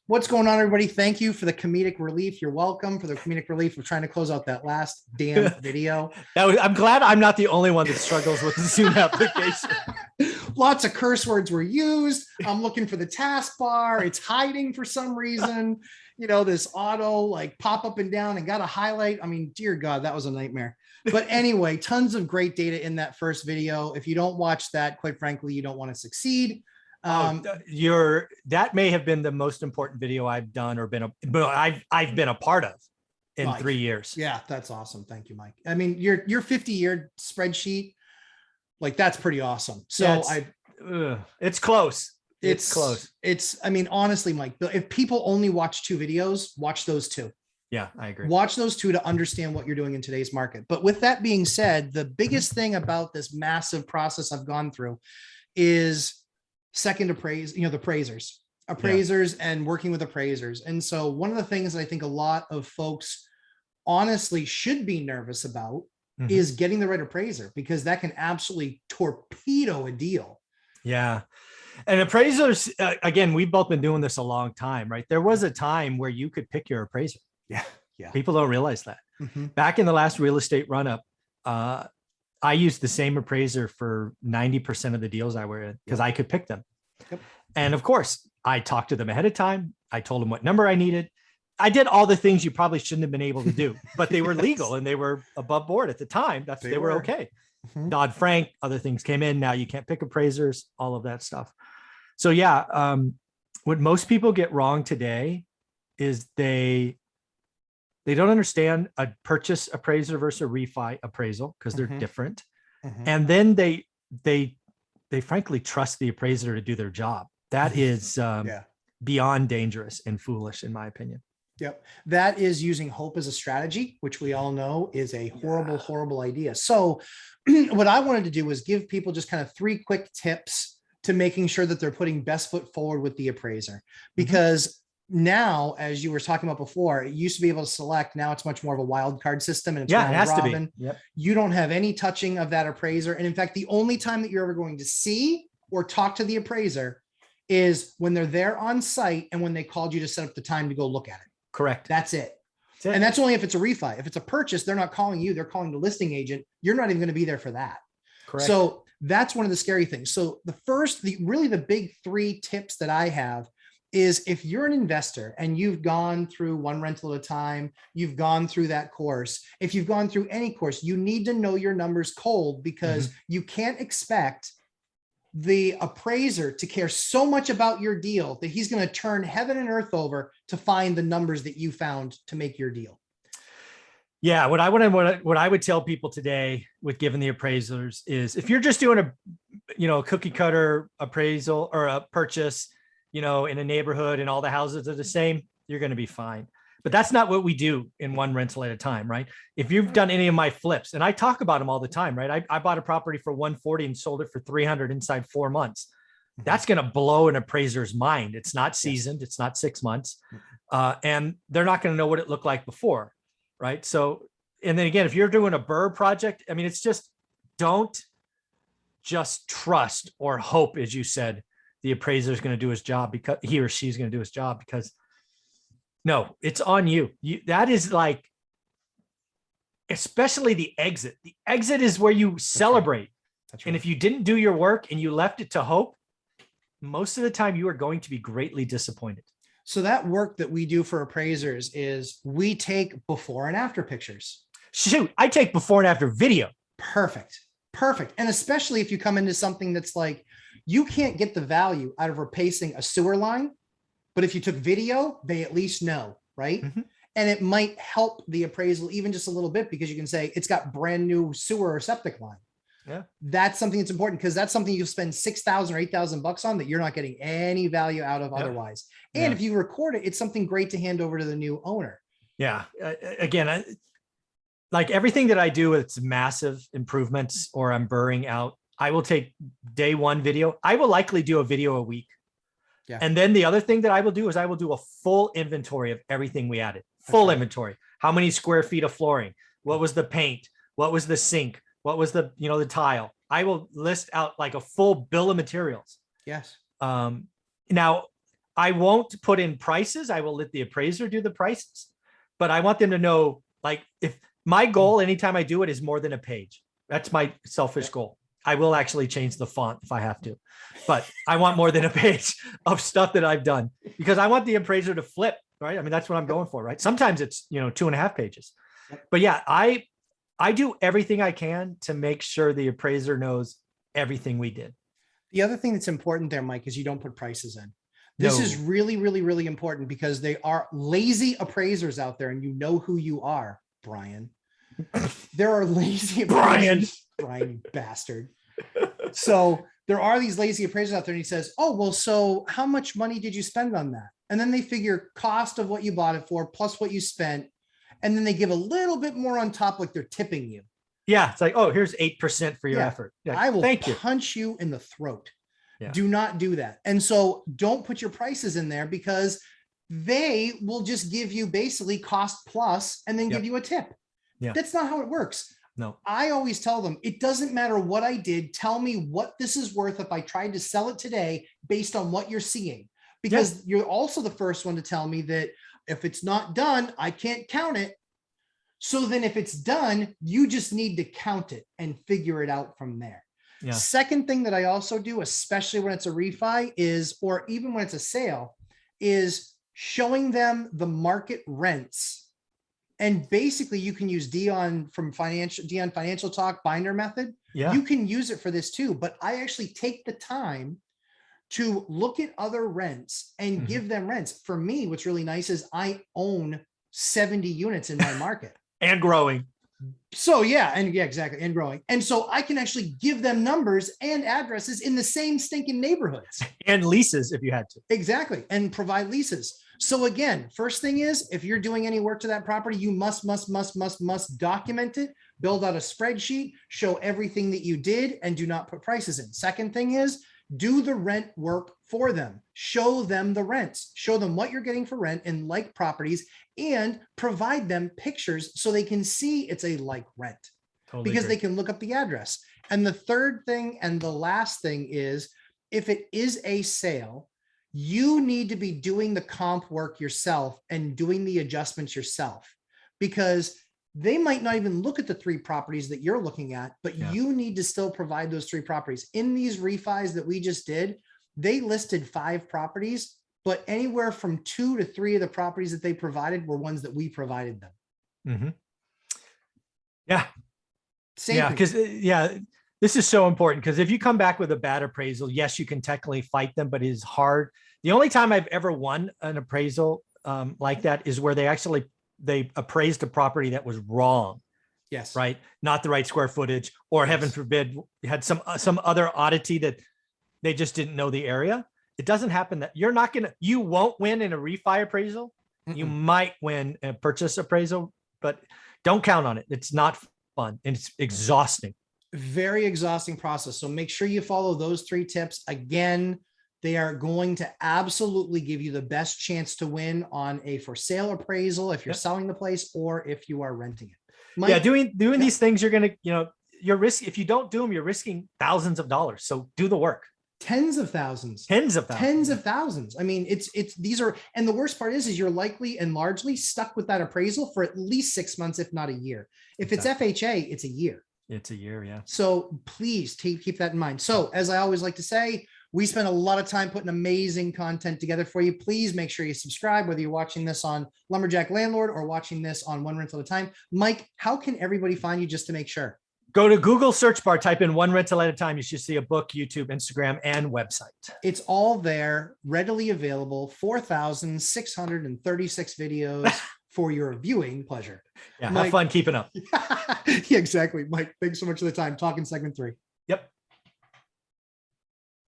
What's going on, everybody? Thank you for the comedic relief. You're welcome for the comedic relief of trying to close out that last damn video. I'm glad I'm not the only one that struggles with the Zoom application. Lots of curse words were used. I'm looking for the taskbar. It's hiding for some reason. You know, this auto like pop up and down and got a highlight. I mean, dear God, that was a nightmare. But anyway, tons of great data in that first video. If you don't watch that, quite frankly, you don't want to succeed. That may have been the most important video I've done or I've been a part of in Mike, 3 years. Yeah, that's awesome. Thank you, Mike. I mean, your 50-year spreadsheet, like that's pretty awesome. So it's close. It's close. I mean, honestly, Mike, if people only watch 2 videos, watch those 2. Yeah, I agree. Watch those 2 to understand what you're doing in today's market. But with that being said, the biggest thing about this massive process I've gone through is the appraisers and working with appraisers. And so one of the things that I think a lot of folks honestly should be nervous about is getting the right appraiser, because that can absolutely torpedo a deal. Yeah. And appraisers, again, we've both been doing this a long time, right? There was a time where you could pick your appraiser. Yeah. Yeah. People don't realize that. Back in the last real estate run up, I used the same appraiser for 90% of the deals I were in because I could pick them. Yep. And of course, I talked to them ahead of time. I told them what number I needed. I did all the things you probably shouldn't have been able to do, but they were legal and they were above board at the time. They were okay. Dodd-Frank, other things came in. Now you can't pick appraisers, all of that stuff. So yeah, what most people get wrong today is they don't understand a purchase appraiser versus a refi appraisal because they're different. And then they frankly trust the appraiser to do their job. That is beyond dangerous and foolish, in my opinion. Yep. That is using hope as a strategy, which we all know is a horrible, horrible idea. So what I wanted to do was give people just kind of 3 quick tips to making sure that they're putting best foot forward with the appraiser, because now, as you were talking about before, it used to be able to select. Now it's much more of a wild card system, and it's it has to be. Yep. You don't have any touching of that appraiser. And in fact, the only time that you're ever going to see or talk to the appraiser is when they're there on site and when they called you to set up the time to go look at it. Correct. That's it. And that's only if it's a refi. If it's a purchase, they're not calling you, they're calling the listing agent. You're not even going to be there for that. Correct. So that's one of the scary things. So really the big 3 tips that I have is, if you're an investor and you've gone through one rental at a time, you've gone through that course. If you've gone through any course, you need to know your numbers cold, because you can't expect the appraiser to care so much about your deal that he's going to turn heaven and earth over to find the numbers that you found to make your deal. Yeah. What I would tell people today with giving the appraisers is, if you're just doing a cookie cutter appraisal or a purchase, in a neighborhood and all the houses are the same, you're going to be fine. But that's not what we do in one rental at a time, right? If you've done any of my flips, and I talk about them all the time, right? I bought a property for 140 and sold it for 300 inside 4 months. That's going to blow an appraiser's mind. It's not seasoned. It's not 6 months. And they're not going to know what it looked like before, right? So, and then again, if you're doing a BRRRR project, I mean, it's just, don't just trust or hope, as you said, the appraiser is going to do his job because he or she's going to do his job, because no, it's on you. That is like, especially the exit. The exit is where you celebrate. That's right. And if you didn't do your work and you left it to hope, most of the time you are going to be greatly disappointed. So that work that we do for appraisers is we take before and after pictures. Shoot, I take before and after video. Perfect. And especially if you come into something that's like, you can't get the value out of replacing a sewer line, but if you took video, they at least know, right? And it might help the appraisal even just a little bit, because you can say it's got brand new sewer or septic line. Yeah. That's something that's important, because that's something you spend $6,000 or $8,000 on that you're not getting any value out of otherwise. And if you record it, it's something great to hand over to the new owner. Yeah. Again, like everything that I do, it's massive improvements or I'm burring out. I will take day 1 video. I will likely do a video a week. Yeah. And then the other thing that I will do is I will do a full inventory of everything we added. Full inventory. How many square feet of flooring? What was the paint? What was the sink? What was the tile? I will list out like a full bill of materials. Yes. Now, I won't put in prices. I will let the appraiser do the prices, but I want them to know, like, if my goal anytime I do it is more than a page. That's my selfish goal. I will actually change the font if I have to, but I want more than a page of stuff that I've done, because I want the appraiser to flip, right? I mean, that's what I'm going for, right? Sometimes it's, 2.5 pages, but yeah, I do everything I can to make sure the appraiser knows everything we did. The other thing that's important there, Mike, is you don't put prices in. This is No. really, really, really important, because they are lazy appraisers out there, and you know who you are, Brian. There are lazy appraisers, Brian, you bastard. So there are these lazy appraisers out there, and he says, oh, well, so how much money did you spend on that? And then they figure cost of what you bought it for plus what you spent. And then they give a little bit more on top, like they're tipping you. Yeah, it's like, oh, here's 8% for your effort. Yeah, I will thank you. punch you in the throat. Yeah. Do not do that. And so don't put your prices in there, because they will just give you basically cost plus and then give you a tip. Yeah. That's not how it works. No. I always tell them, it doesn't matter what I did. Tell me what this is worth if I tried to sell it today based on what you're seeing, because you're also the first one to tell me that if it's not done, I can't count it. So then if it's done, you just need to count it and figure it out from there. Yeah. Second thing that I also do, especially when it's a refi, is, or even when it's a sale, is showing them the market rents. And basically you can use Dion Financial Talk binder method. Yeah. You can use it for this too, but I actually take the time to look at other rents and give them rents. For me, what's really nice is I own 70 units in my market. And growing. So yeah, exactly, and growing. And so I can actually give them numbers and addresses in the same stinking neighborhoods. And leases if you had to. Exactly, and provide leases. So again, first thing is, if you're doing any work to that property, you must document it, build out a spreadsheet, show everything that you did, and do not put prices in. Second thing is, do the rent work for them. Show them the rents. Show them what you're getting for rent in like properties, and provide them pictures so they can see it's a like rent. Totally because agree. They can look up the address. And the third thing and the last thing is, if it is a sale, you need to be doing the comp work yourself and doing the adjustments yourself, because they might not even look at the 3 properties that you're looking at, but you need to still provide those 3 properties. In these refis that we just did, they listed 5 properties, but anywhere from 2 to 3 of the properties that they provided were ones that we provided them. Mm-hmm. Yeah. Same yeah. Because this is so important, because if you come back with a bad appraisal, yes, you can technically fight them, but it is hard. The only time I've ever won an appraisal like that is where they appraised a property that was wrong. Yes. Right. Not the right square footage, or heaven forbid, had some other oddity that they just didn't know the area. It doesn't happen that you won't win in a refi appraisal. You might win a purchase appraisal, but don't count on it. It's not fun, and it's exhausting. Very exhausting process. So make sure you follow those 3 tips. Again, they are going to absolutely give you the best chance to win on a for sale appraisal if you're selling the place or if you are renting it. Mike, doing these things, you're going to, you're risking, if you don't do them, you're risking thousands of dollars. So do the work. Tens of thousands. I mean, these are, and the worst part is you're likely and largely stuck with that appraisal for at least 6 months, if not a year. If it's FHA, it's a year. It's a year. Yeah. So please keep that in mind. So as I always like to say, we spend a lot of time putting amazing content together for you. Please make sure you subscribe, whether you're watching this on Lumberjack Landlord or watching this on One Rental at a Time. Mike, how can everybody find you, just to make sure? Go to Google search bar, type in One Rental at a Time. You should see a book, YouTube, Instagram, and website. It's all there, readily available, 4,636 videos for your viewing pleasure. Yeah, Mike, have fun keeping up. Yeah, exactly. Mike, thanks so much for the time. Talk in segment 3. Yep.